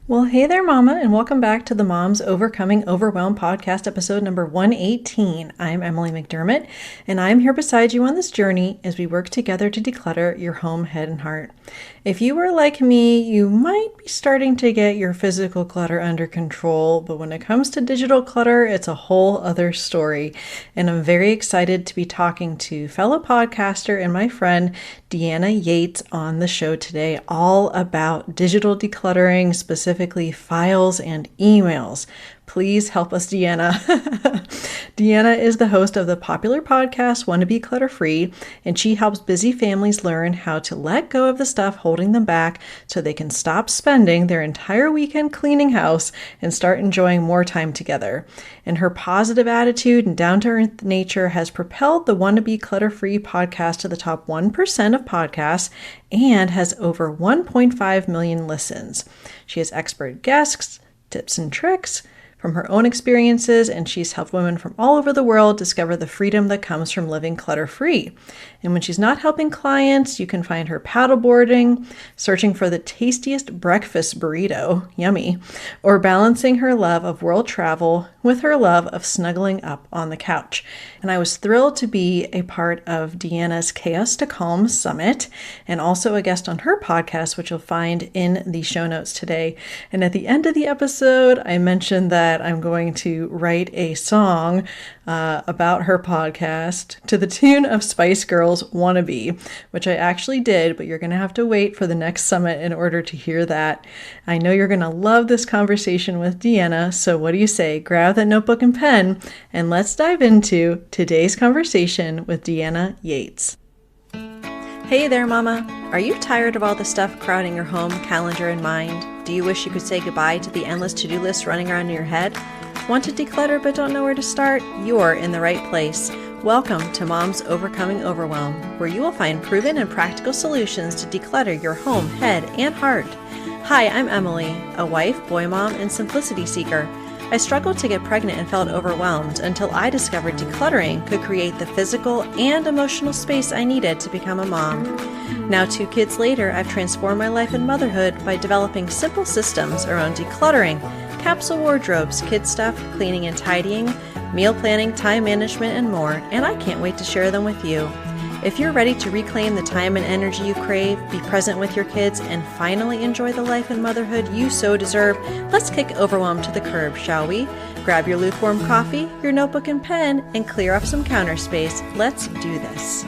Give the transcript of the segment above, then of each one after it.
Well, hey there, Mama, and welcome back to the Moms Overcoming Overwhelm podcast, episode number 118. I'm Emily McDermott, and I'm here beside you on this journey as we work together to declutter your home, head, and heart. If you are like me, you might be starting to get your physical clutter under control, but when it comes to digital clutter, it's a whole other story. And I'm very excited to be talking to fellow podcaster and my friend Deanna Yates on the show today, all about digital decluttering, specifically files and emails. Please help us, Deanna. Deanna is the host of the popular podcast Wannabe Clutter-free, and she helps busy families learn how to let go of the stuff holding them back so they can stop spending their entire weekend cleaning house and start enjoying more time together. And her positive attitude and down-to-earth nature has propelled the Wannabe Clutter-free podcast to the top 1% of podcasts and has over 1.5 million listens. She has expert guests, tips and tricks from her own experiences, and she's helped women from all over the world discover the freedom that comes from living clutter-free. And when she's not helping clients, you can find her paddleboarding, searching for the tastiest breakfast burrito, yummy, or balancing her love of world travel with her love of snuggling up on the couch. And I was thrilled to be a part of Deanna's Chaos to Calm Summit and also a guest on her podcast, which you'll find in the show notes today. And at the end of the episode, I mentioned that I'm going to write a song about her podcast to the tune of Spice Girls' Wannabe, which I actually did, but you're going to have to wait for the next summit in order to hear that. I know you're going to love this conversation with Deanna, so what do you say? Grab that notebook and pen, and let's dive into today's conversation with Deanna Yates. Hey there, Mama. Are you tired of all the stuff crowding your home, calendar, and mind? Do you wish you could say goodbye to the endless to-do lists running around in your head? Want to declutter but don't know where to start? You're in the right place. Welcome to Moms Overcoming Overwhelm, where you will find proven and practical solutions to declutter your home, head, and heart. Hi, I'm Emily, a wife, boy mom, and simplicity seeker. I struggled to get pregnant and felt overwhelmed until I discovered decluttering could create the physical and emotional space I needed to become a mom. Now, 2 kids later, I've transformed my life and motherhood by developing simple systems around decluttering, capsule wardrobes, kid stuff, cleaning and tidying, meal planning, time management, and more, and I can't wait to share them with you. If you're ready to reclaim the time and energy you crave, be present with your kids, and finally enjoy the life and motherhood you so deserve, let's kick overwhelm to the curb, shall we? Grab your lukewarm coffee, your notebook and pen, and clear off some counter space. Let's do this.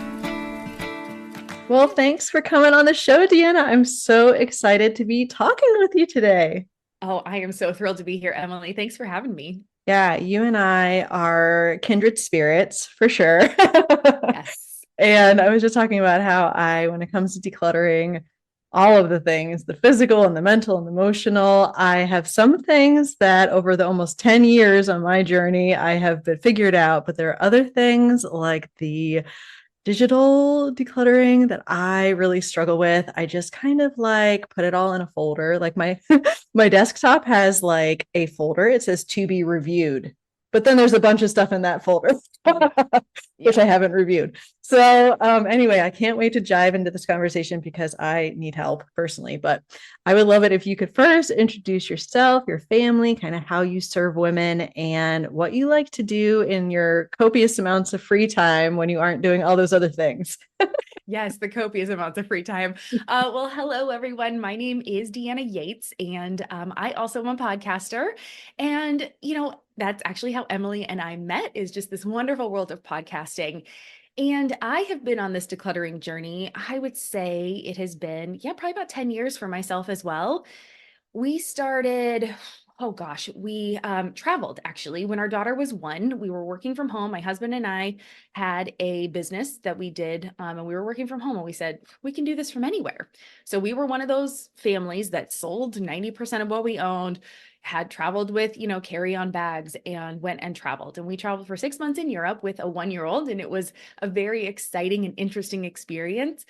Well, thanks for coming on the show, Deanna. I'm so excited to be talking with you today. Oh, I am so thrilled to be here, Emily. Thanks for having me. Yeah, you and I are kindred spirits for sure. Yes. And I was just talking about how when it comes to decluttering, all of the things, the physical and the mental and the emotional, I have some things that over the almost 10 years on my journey, I have been figured out, but there are other things like the digital decluttering that I really struggle with. I just kind of like put it all in a folder. Like my my desktop has like a folder. It says to be reviewed. But then there's a bunch of stuff in that folder, Oh, which yeah. I haven't reviewed. So anyway, I can't wait to dive into this conversation because I need help personally. But I would love it if you could first introduce yourself, your family, kind of how you serve women, and what you like to do in your copious amounts of free time when you aren't doing all those other things. Yes, the copious amounts of free time. Well, hello, everyone. My name is Deanna Yates, and I also am a podcaster. And, that's actually how Emily and I met, is just this wonderful world of podcasting. And I have been on this decluttering journey. I would say it has been, yeah, probably about 10 years for myself as well. We started, oh gosh, we traveled actually when our daughter was 1. We were working from home. My husband and I had a business that we did, and we were working from home. And we said, we can do this from anywhere. So we were one of those families that sold 90% of what we owned, had traveled with, carry-on bags, and went and traveled. And we traveled for 6 months in Europe with a 1-year-old, and it was a very exciting and interesting experience.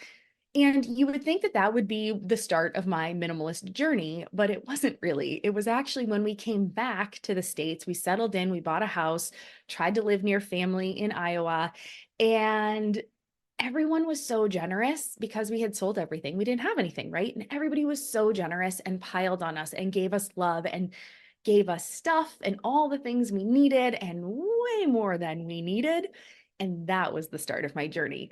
And you would think that that would be the start of my minimalist journey, but it wasn't really. It was actually when we came back to the States, we settled in, we bought a house, tried to live near family in Iowa. And everyone was so generous because we had sold everything. We didn't have anything, right? And everybody was so generous and piled on us and gave us love and gave us stuff and all the things we needed and way more than we needed. And that was the start of my journey.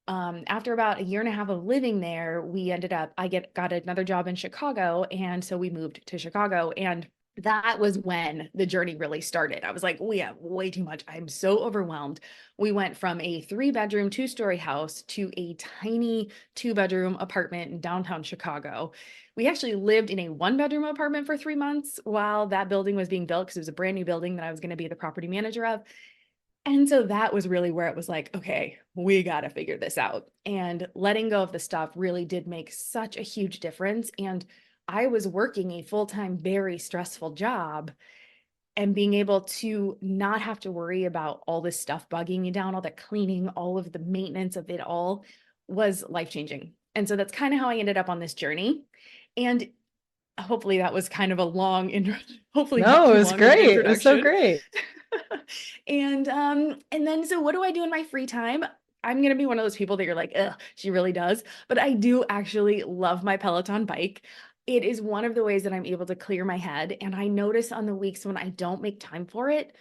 After about a year and a half of living there, we ended up, got another job in Chicago. And so we moved to Chicago, and that was when the journey really started. I was like, we have way too much. I'm so overwhelmed. We went from a 3-bedroom, 2-story house to a tiny 2-bedroom apartment in downtown Chicago. We actually lived in a 1-bedroom apartment for 3 months while that building was being built, because it was a brand new building that I was going to be the property manager of. And so that was really where it was like, okay, we got to figure this out. And letting go of the stuff really did make such a huge difference. And I was working a full-time, very stressful job, and being able to not have to worry about all this stuff bugging me down, all that cleaning, all of the maintenance of it all was life-changing. And so that's kind of how I ended up on this journey. And hopefully that was kind of a long intro, hopefully not No, it too was long of an great. It was so introduction. great. And then so what do I do in my free time? I'm gonna be one of those people that you're like, ugh, she really does. But I do actually love my Peloton bike. It is one of the ways that I'm able to clear my head. And I notice on the weeks when I don't make time for it,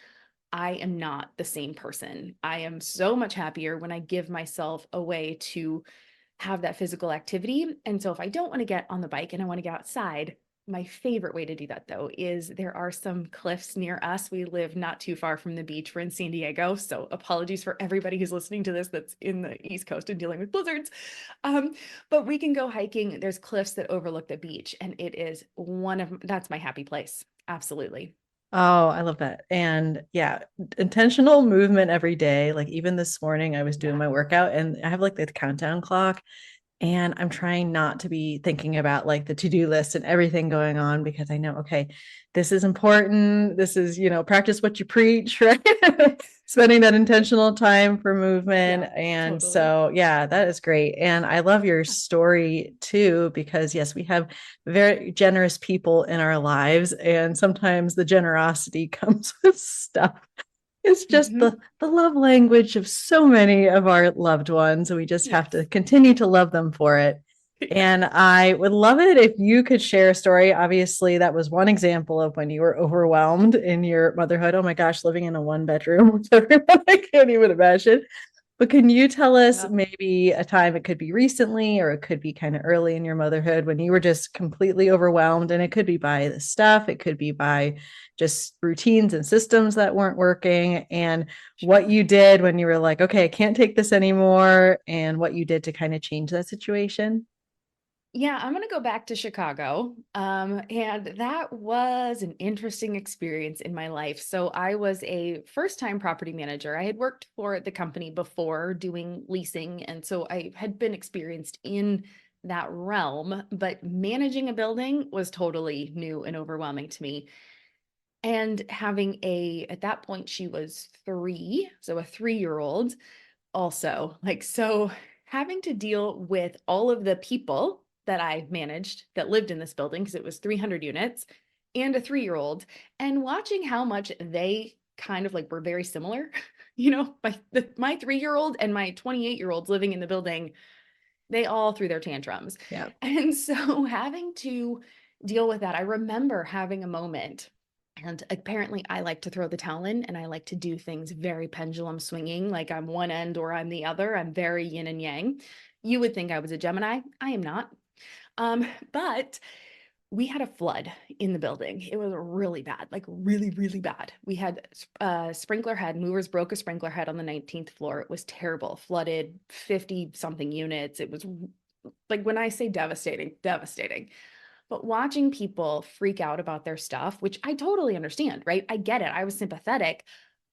I am not the same person. I am so much happier when I give myself a way to have that physical activity. And so if I don't want to get on the bike and I want to get outside, my favorite way to do that, though, is there are some cliffs near us. We live not too far from the beach. We're in San Diego. So apologies for everybody who's listening to this that's in the East Coast and dealing with blizzards. But we can go hiking. There's cliffs that overlook the beach, and it is that's my happy place. Absolutely. Oh, I love that. And yeah, intentional movement every day. Like even this morning, I was doing Yeah. my workout and I have like the countdown clock. And I'm trying not to be thinking about like the to-do list and everything going on because I know, okay, this is important. This is, practice what you preach, right? Spending that intentional time for movement. Yeah, And totally. so, yeah, that is great. And I love your story too, because yes, we have very generous people in our lives. And sometimes the generosity comes with stuff. It's just Hmm. the love language of so many of our loved ones. And we just have Yes. to continue to love them for it. Yeah. And I would love it if you could share a story. Obviously, that was one example of when you were overwhelmed in your motherhood. Oh my gosh, living in a 1 bedroom with everyone, I can't even imagine. But can you tell us Yep. maybe a time, it could be recently or it could be kind of early in your motherhood when you were just completely overwhelmed? And it could be by the stuff, it could be by just routines and systems that weren't working, and what Sure. you did when you were like, okay, I can't take this anymore, and what you did to kind of change that situation. Yeah, I'm going to go back to Chicago. And that was an interesting experience in my life. So I was a first-time property manager. I had worked for the company before doing leasing, and so I had been experienced in that realm, but managing a building was totally new and overwhelming to me. And at that point, she was 3, so a 3-year-old also. Like, so having to deal with all of the people that I managed that lived in this building, because it was 300 units, and a 3-year-old, and watching how much they kind of like were very similar. My 3-year-old and my 28-year-olds living in the building, they all threw their tantrums. Yeah. And so having to deal with that, I remember having a moment. And apparently, I like to throw the towel in, and I like to do things very pendulum swinging, like I'm one end or I'm the other. I'm very yin and yang. You would think I was a Gemini. I am not. But we had a flood in the building. It was really bad, like really, really bad. We had sprinkler head, movers broke a sprinkler head on the 19th floor. It was terrible, flooded 50 something units. It was like, when I say devastating, devastating. But watching people freak out about their stuff, which I totally understand, right? I get it. I was sympathetic.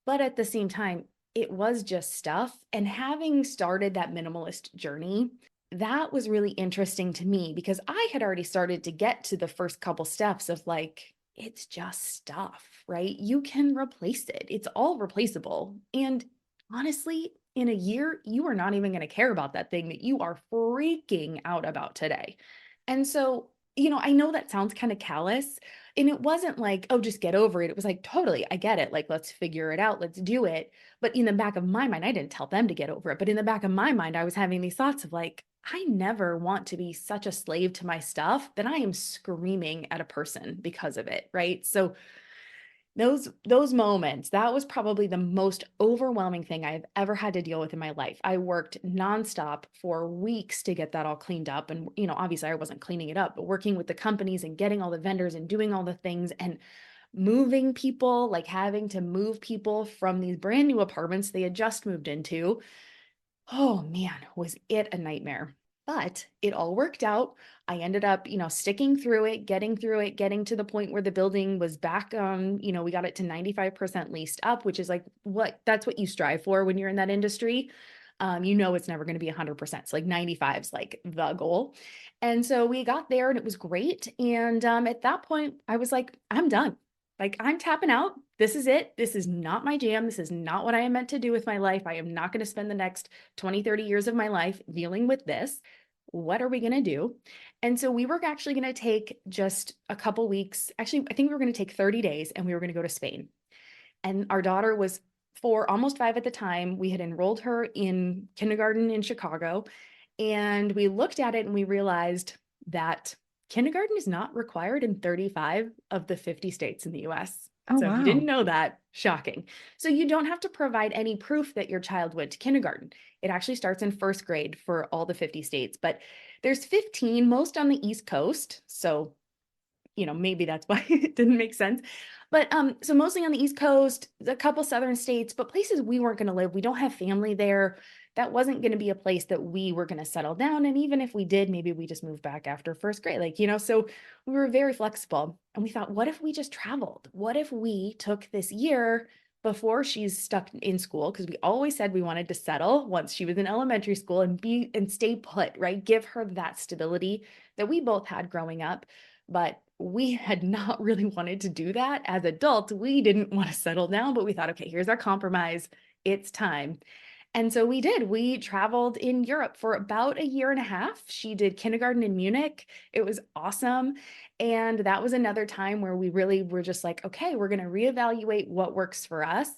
But at the same time, it was just stuff. And having started that minimalist journey, that was really interesting to me because I had already started to get to the first couple steps of like, it's just stuff, right? You can replace it, it's all replaceable. And honestly, in a year, you are not even going to care about that thing that you are freaking out about today. And so, I know that sounds kind of callous. And it wasn't like, oh, just get over it. It was like, totally, I get it. Like, let's figure it out. Let's do it. But in the back of my mind, I didn't tell them to get over it. But in the back of my mind, I was having these thoughts of like, I never want to be such a slave to my stuff that I am screaming at a person because of it. Right. So those moments, that was probably the most overwhelming thing I've ever had to deal with in my life. I worked nonstop for weeks to get that all cleaned up. And, obviously I wasn't cleaning it up, but working with the companies and getting all the vendors and doing all the things and moving people, like having to move people from these brand new apartments they had just moved into. Oh man, was it a nightmare. But it all worked out. I ended up, sticking through it, getting getting to the point where the building was back we got it to 95% leased up, which is like that's what you strive for when you're in that industry. It's never going to be 100%. So like 95 is like the goal. And so we got there and it was great. And at that point, I was like, I'm done. Like, I'm tapping out. This is it. This is not my jam. This is not what I am meant to do with my life. I am not going to spend the next 20, 30 years of my life dealing with this. What are we going to do? And so we were actually going to take just a couple weeks. Actually, I think we were going to take 30 days and we were going to go to Spain. And our daughter was 4, almost 5 at the time. We had enrolled her in kindergarten in Chicago. And we looked at it and we realized that kindergarten is not required in 35 of the 50 states in the US. Oh, So if you didn't wow. know that, shocking. So you don't have to provide any proof that your child went to kindergarten. It actually starts in first grade for all the 50 states, but there's 15, most on the East Coast. So maybe that's why it didn't make sense. But so mostly on the East Coast, a couple southern states, but places we weren't going to live. We don't have family there. That wasn't going to be a place that we were going to settle down. And even if we did, maybe we just moved back after first grade. So we were very flexible. And we thought, what if we just traveled? What if we took this year before she's stuck in school? Because we always said we wanted to settle once she was in elementary school and stay put, right? Give her that stability that we both had growing up. But we had not really wanted to do that as adults. We didn't want to settle down, but we thought, okay, here's our compromise. It's time. And so we did. We traveled in Europe for about a year and a half. She did kindergarten in Munich. It was awesome. And that was another time where we really were just like, okay, we're going to reevaluate what works for us.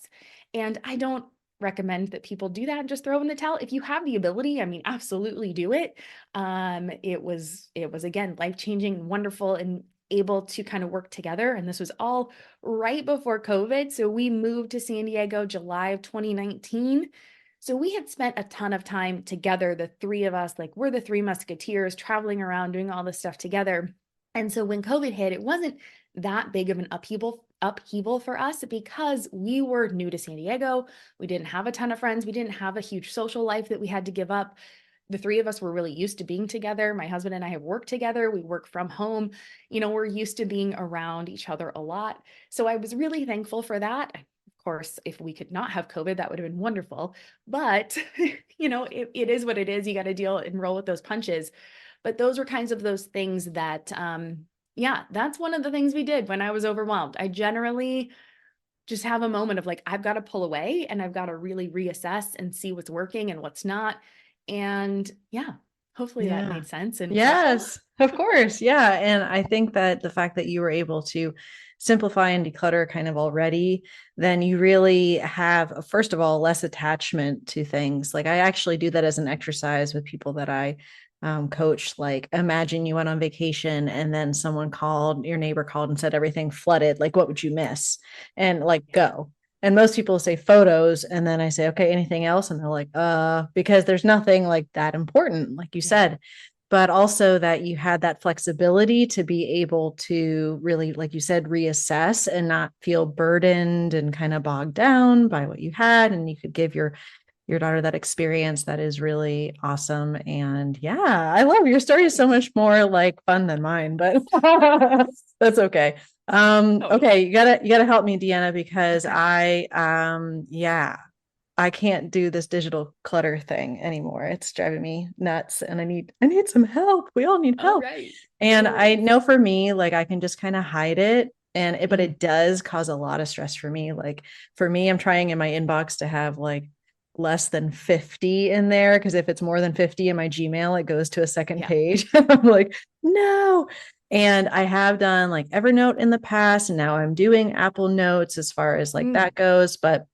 And I don't recommend that people do that and just throw in the towel. If you have the ability, I mean, absolutely do it. It was again, life-changing, wonderful, and able to kind of work together. And this was all right before COVID. So we moved to San Diego, July of 2019. So we had spent a ton of time together, the three of us, like we're the three musketeers traveling around doing all this stuff together. And so when COVID hit, it wasn't that big of an upheaval for us because we were new to San Diego. We didn't have a ton of friends. We didn't have a huge social life that we had to give up. The three of us were really used to being together. My husband and I have worked together. We work from home. We're used to being around each other a lot. So I was really thankful for that. Of course, if we could not have COVID, that would have been wonderful. But, it is what it is. You got to deal and roll with those punches. But those were kinds of those things that, that's one of the things we did when I was overwhelmed. I generally just have a moment of like, I've got to pull away and I've got to really reassess and see what's working and what's not. And hopefully that Yeah. made sense and helpful. Yes, of course. Yeah. And I think that the fact that you were able to simplify and declutter kind of already, then you really have, first of all, less attachment to things. Like I actually do that as an exercise with people that I coach. Like imagine you went on vacation and then someone called, your neighbor called and said everything flooded. Like, what would you miss? And like, go. And most people say photos. And then I say, okay, anything else? And they're like, because there's nothing like that important, like you Yeah. said, but also that you had that flexibility to be able to really, like you said, reassess and not feel burdened and kind of bogged down by what you had. And you could give your daughter that experience. That is really awesome. And yeah, I love your story is so much more like fun than mine, but that's okay. Totally. Okay, you gotta help me, Deanna, because Okay. I can't do this digital clutter thing anymore. It's driving me nuts and I need some help. We all need All help. right. And No I worries. know for me, like I can just kind of hide it but Mhm. it does cause a lot of stress for me. Like for me, I'm trying in my inbox to have like less than 50 in there because if it's more than 50 in my Gmail, it goes to a second Yeah. page. I'm like, no. And I have done like Evernote in the past, and now I'm doing Apple Notes as far as like Mm, that goes. But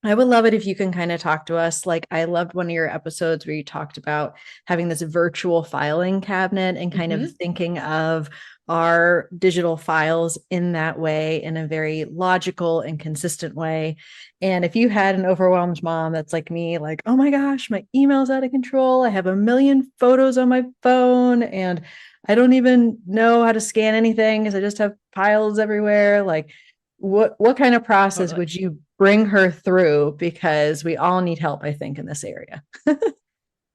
I would love it if you can kind of talk to us. Like, I loved one of your episodes where you talked about having this virtual filing cabinet and kind of mhm. thinking of our digital files in that way, in a very logical and consistent way. And if you had an overwhelmed mom that's like me, like, oh my gosh, my email's out of control. I have a million photos on my phone and I don't even know how to scan anything because I just have piles everywhere. Like, what kind of process Totally. would you bring her through? Because we all need help, I think, in this area.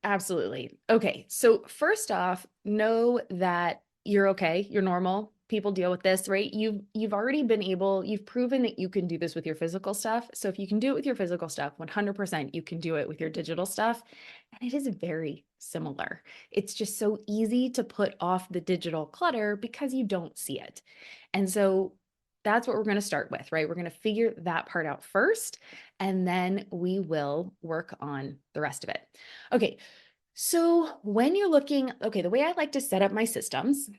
Absolutely. Okay. So first off, know that you're okay. You're normal. People deal with this, right? You've already been able, you've proven that you can do this with your physical stuff. So if you can do it with your physical stuff, 100% you can do it with your digital stuff. And it is very similar. It's just so easy to put off the digital clutter because you don't see it. And so that's what we're going to start with, right? We're going to figure that part out first, and then we will work on the rest of it. Okay, so when you're looking, okay, the way I like to set up my systems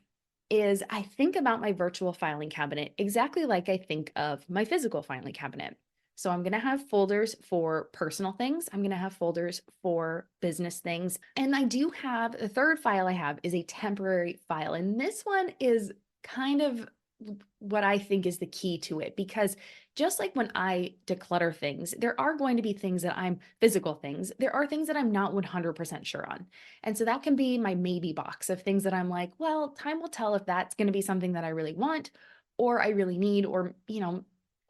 is I think about my virtual filing cabinet exactly like I think of my physical filing cabinet. So I'm going to have folders for personal things. I'm going to have folders for business things. And I do have the third file I have is a temporary file. And this one is kind of what I think is the key to it, because just like when I declutter things, there are going to be things that I'm physical things. There are things that I'm not 100% sure on. And so that can be my maybe box of things that I'm like, well, time will tell if that's going to be something that I really want or I really need, or,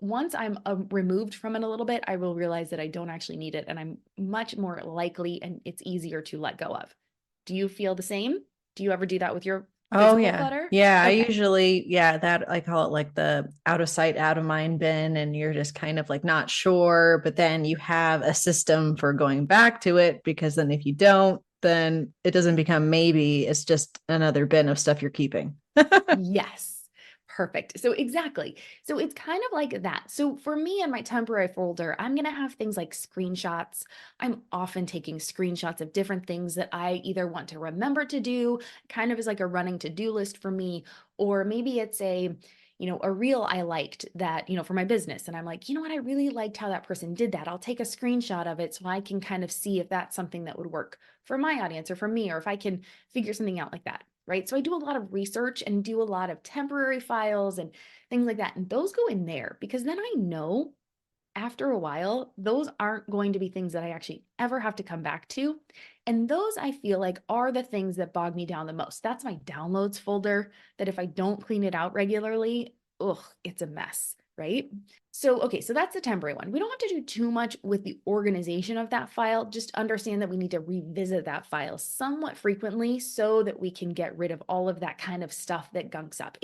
once I'm removed from it a little bit, I will realize that I don't actually need it and I'm much more likely and it's easier to let go of. Do you feel the same? Do you ever do that with your Oh physical yeah. clutter? Yeah, I Okay. usually, yeah, that I call it like the out of sight, out of mind bin. And you're just kind of like not sure, but then you have a system for going back to it, because then if you don't, then it doesn't become maybe, it's just another bin of stuff you're keeping. Yes. Perfect. So exactly. So it's kind of like that. So for me in my temporary folder, I'm going to have things like screenshots. I'm often taking screenshots of different things that I either want to remember to do, kind of as like a running to-do list for me, or maybe it's a reel I liked that, for my business. And I'm like, you know what? I really liked how that person did that. I'll take a screenshot of it so I can kind of see if that's something that would work for my audience or for me, or if I can figure something out like that. Right. So I do a lot of research and do a lot of temporary files and things like that. And those go in there because then I know after a while, those aren't going to be things that I actually ever have to come back to. And those I feel like are the things that bog me down the most. That's my downloads folder that if I don't clean it out regularly, ugh, it's a mess, right? So, okay, so that's the temporary one. We don't have to do too much with the organization of that file. Just understand that we need to revisit that file somewhat frequently so that we can get rid of all of that kind of stuff that gunks up.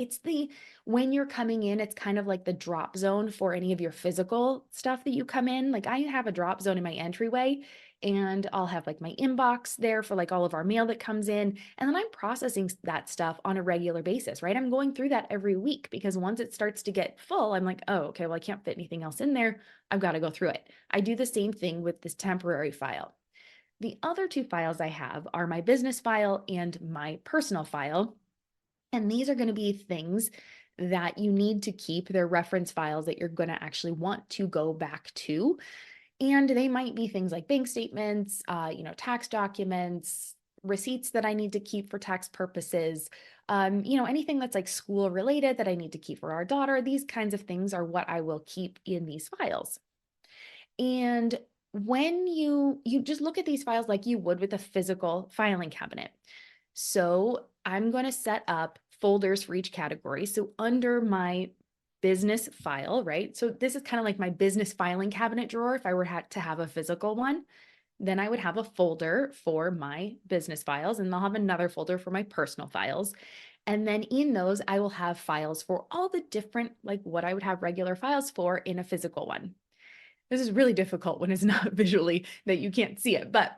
When you're coming in, it's kind of like the drop zone for any of your physical stuff that you come in. Like I have a drop zone in my entryway, and I'll have like my inbox there for like all of our mail that comes in. And then I'm processing that stuff on a regular basis, right? I'm going through that every week because once it starts to get full, I'm like, oh, okay, well, I can't fit anything else in there. I've got to go through it. I do the same thing with this temporary file. The other two files I have are my business file and my personal file. And these are going to be things that you need to keep. They're reference files that you're going to actually want to go back to. And they might be things like bank statements, tax documents, receipts that I need to keep for tax purposes, anything that's like school related that I need to keep for our daughter. These kinds of things are what I will keep in these files. And when you just look at these files like you would with a physical filing cabinet. So I'm going to set up folders for each category. So under my business file, right? So this is kind of like my business filing cabinet drawer. If I were to have a physical one, then I would have a folder for my business files, and I'll have another folder for my personal files. And then in those, I will have files for all the different, like what I would have regular files for in a physical one. This is really difficult when it's not visually that you can't see it, but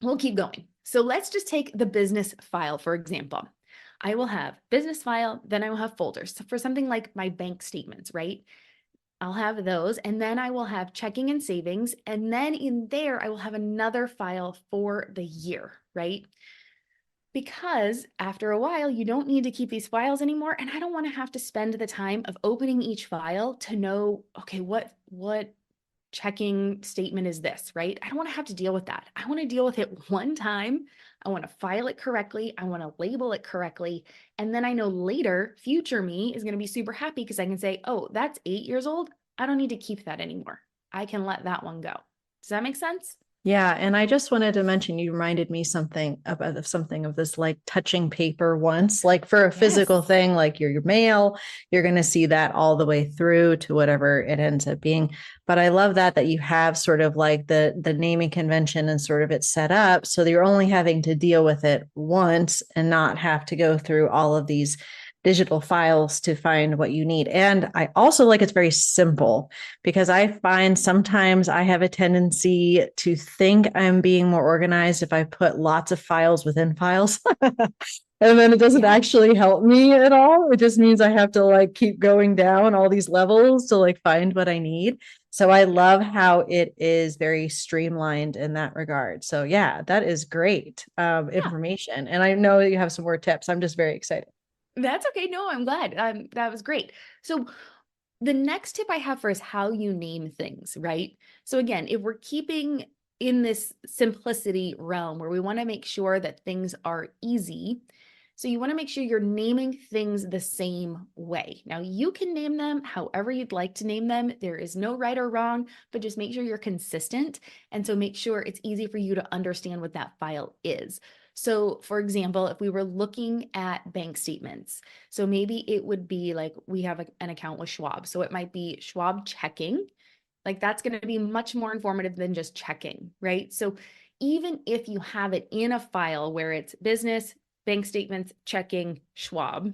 we'll keep going. So let's just take the business file, for example. I will have business file, then I will have folders. So for something like my bank statements, right? I'll have those, and then I will have checking and savings. And then in there, I will have another file for the year, right? because after a while, you don't need to keep these files anymore. And I don't want to have to spend the time of opening each file to know, okay, what checking statement is this, right? I don't want to have to deal with that. I want to deal with it one time. I want to file it correctly. I want to label it correctly. And then I know later, future me is going to be super happy because I can say, oh, that's 8 years old. I don't need to keep that anymore. I can let that one go. Does that make sense? Yeah, and I just wanted to mention you reminded me something of this like touching paper once, like for a physical Yes. thing, like your mail, you're going to see that all the way through to whatever it ends up being. But I love that you have sort of like the naming convention and sort of it set up so that you're only having to deal with it once and not have to go through all of these digital files to find what you need. And I also like it's very simple because I find sometimes I have a tendency to think I'm being more organized if I put lots of files within files. And then it doesn't Yeah. actually help me at all. It just means I have to like keep going down all these levels to like find what I need. So I love how it is very streamlined in that regard. So yeah, that is great Yeah. information. And I know that you have some more tips. I'm just very excited. That's okay. No, I'm glad. That was great. So the next tip I have for is how you name things, right? So again, if we're keeping in this simplicity realm where we want to make sure that things are easy, so you want to make sure you're naming things the same way. Now, you can name them however you'd like to name them. There is no right or wrong, but just make sure you're consistent. And so make sure it's easy for you to understand what that file is. So, for example, if we were looking at bank statements, so maybe it would be like we have an account with Schwab. So it might be Schwab checking. Like that's going to be much more informative than just checking, right? So even if you have it in a file where it's business, bank statements, checking, Schwab,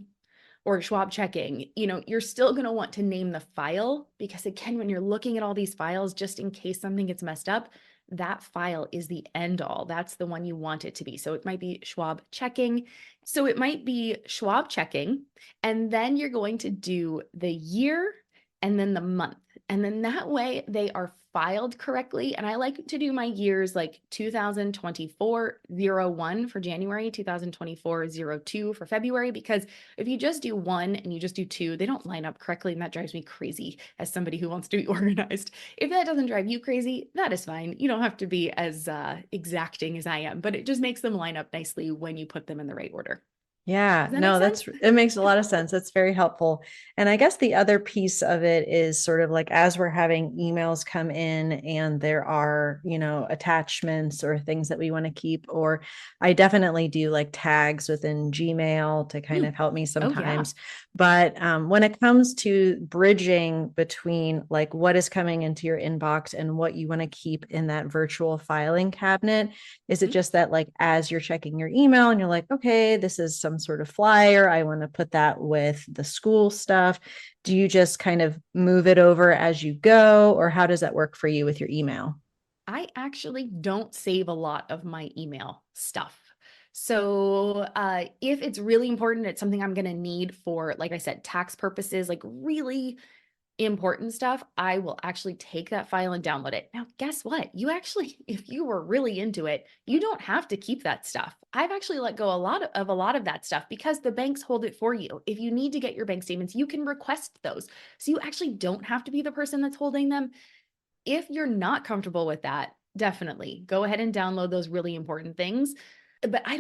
or Schwab checking, you're still going to want to name the file because again, when you're looking at all these files, just in case something gets messed up, that file is the end all. That's the one you want it to be. So it might be Schwab checking. So it might be Schwab checking, and then you're going to do the year and then the month. And then that way they are filed correctly. And I like to do my years like 2024-01 for January, 2024-02 for February, because if you just do one and you just do two, they don't line up correctly. And that drives me crazy as somebody who wants to be organized. If that doesn't drive you crazy, that is fine. You don't have to be as exacting as I am, but it just makes them line up nicely when you put them in the right order. Yeah, Does that make no, sense? it makes a lot of sense. That's very helpful. And I guess the other piece of it is sort of like as we're having emails come in and there are, attachments or things that we want to keep, or I definitely do like tags within Gmail to kind Mm. of help me Oh, yeah. sometimes. But when it comes to bridging between like what is coming into your inbox and what you want to keep in that virtual filing cabinet, is it Mm. just that like as you're checking your email and you're like, okay, this is some sort of flyer, I want to put that with the school stuff. Do you just kind of move it over as you go, or how does that work for you with your email? I actually don't save a lot of my email stuff. So if it's really important, it's something I'm going to need for, like I said, tax purposes, like really important stuff, I will actually take that file and download it. Now, guess what? You actually, if you were really into it, you don't have to keep that stuff. I've actually let go a lot of that stuff because the banks hold it for you. If you need to get your bank statements, you can request those. So you actually don't have to be the person that's holding them. If you're not comfortable with that, definitely go ahead and download those really important things. But I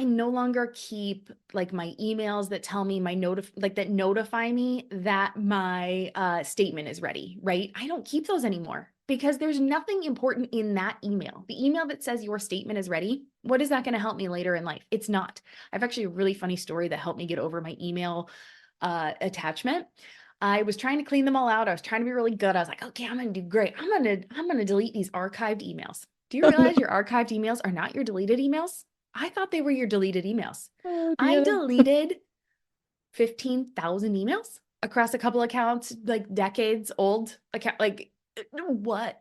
no longer keep like my emails that tell me that notify me that my statement is ready, right? I don't keep those anymore because there's nothing important in that email. The email that says your statement is ready, what is that going to help me later in life? It's not. I've actually a really funny story that helped me get over my email attachment. I was trying to clean them all out. I was trying to be really good. I was like, okay, I'm going to do great. I'm going to delete these archived emails. Do you Oh, no. realize your archived emails are not your deleted emails? I thought they were your deleted emails. Oh, I Deanna. deleted 15,000 emails across a couple accounts, like decades old account. Like, what?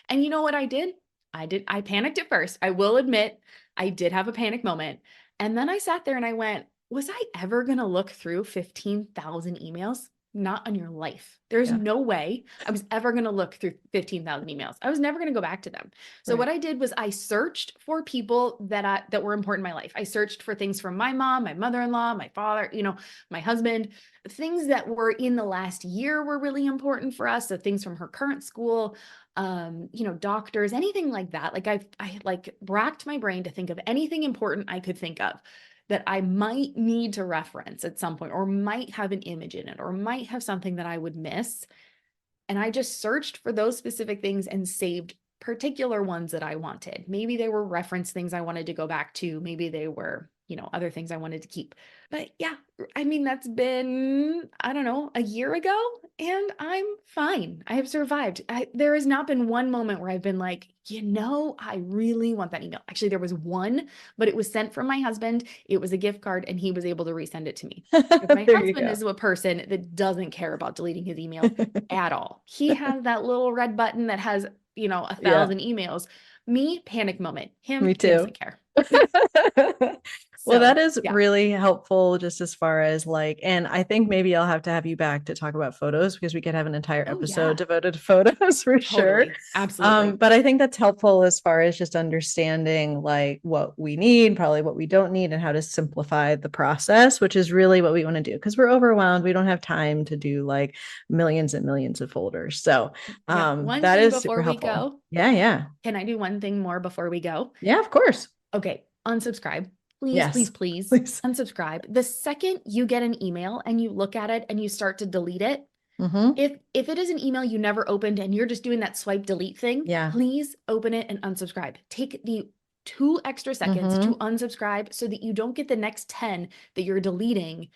And you know what I did? I panicked at first. I will admit, I did have a panic moment. And then I sat there and I went, was I ever going to look through 15,000 emails? Not on your life. There's no way I was ever going to look through 15,000 emails. I was never going to go back to them. So what I did was I searched for people that were important in my life. I searched for things from my mom, my mother-in-law, my father, my husband, things that were in the last year were really important for us. So things from her current school, doctors, anything like that. Like I like racked my brain to think of anything important I could think of that I might need to reference at some point, or might have an image in it, or might have something that I would miss. And I just searched for those specific things and saved particular ones that I wanted. Maybe they were reference things I wanted to go back to. Maybe they were, other things I wanted to keep. But yeah, I mean, that's been, I don't know, a year ago, and I'm fine. I have survived. There has not been one moment where I've been like, I really want that email. Actually, there was one, but it was sent from my husband. It was a gift card, and he was able to resend it to me. My husband is a person that doesn't care about deleting his email at all. He has that little red button that has, 1,000 emails. Me, panic moment. Him, Me too. He doesn't care. Well, that is really helpful just as far as and I think maybe I'll have to have you back to talk about photos, because we could have an entire episode devoted to photos for sure. Absolutely. But I think that's helpful as far as just understanding what we need, probably what we don't need, and how to simplify the process, which is really what we want to do, because we're overwhelmed. We don't have time to do millions and millions of folders. So that is super helpful. Yeah. Can I do one thing more before we go? Yeah, of course. Okay. Unsubscribe. Please unsubscribe. The second you get an email and you look at it and you start to delete it, if it is an email you never opened and you're just doing that swipe delete thing, please open it and unsubscribe. Take the 2 extra seconds to unsubscribe so that you don't get the next 10 that you're deleting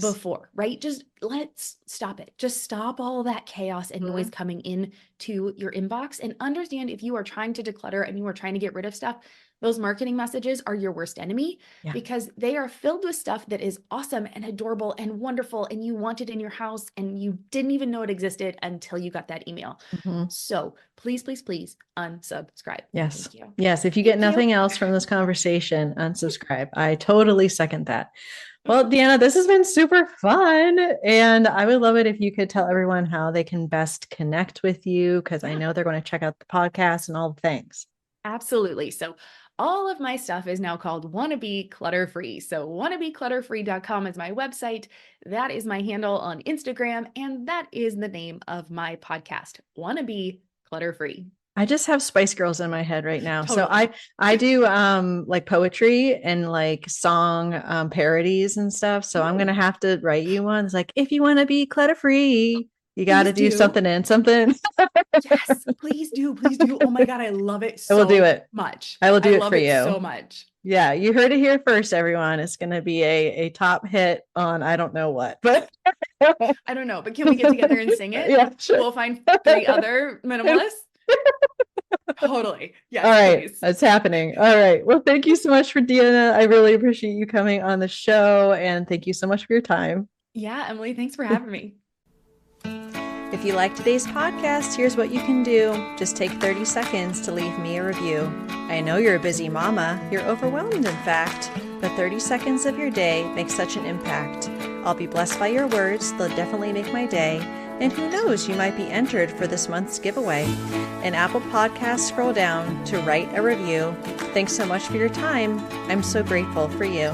before, right? Just let's stop it. Just stop all that chaos and noise coming in to your inbox, and understand if you are trying to declutter and you are trying to get rid of stuff, those marketing messages are your worst enemy, because they are filled with stuff that is awesome and adorable and wonderful, and you want it in your house and you didn't even know it existed until you got that email. So please unsubscribe. Yes. Thank you. Yes. If you get nothing else from this conversation, unsubscribe. I totally second that. Well, Deanna, this has been super fun, and I would love it if you could tell everyone how they can best connect with you, because I know they're going to check out the podcast and all the things. Absolutely. So all of my stuff is now called Wannabe Clutter-free. So wannabeclutterfree.com is my website. That is my handle on Instagram, and that is the name of my podcast, Wannabe Clutter-free. I just have Spice Girls in my head right now. Totally. So I do poetry and song parodies and stuff. So I'm gonna have to write you one. It's if you want to be clutter free, you got to do something and something. Yes, please do. Oh my God, I love it so I will do it much. I will do it for you so much. Yeah, you heard it here first, everyone. It's going to be a top hit on I don't know what, but I don't know. But can we get together and sing it? Yeah, sure. We'll find 3 other minimalists. Totally. Yes. All right. Please. That's happening. All right. Well, thank you so much for Deanna. I really appreciate you coming on the show, and thank you so much for your time. Yeah, Emily, thanks for having me. If you like today's podcast, here's what you can do. Just take 30 seconds to leave me a review. I know you're a busy mama. You're overwhelmed, in fact, but 30 seconds of your day makes such an impact. I'll be blessed by your words. They'll definitely make my day. And who knows, you might be entered for this month's giveaway. In Apple Podcasts, scroll down to write a review. Thanks so much for your time. I'm so grateful for you.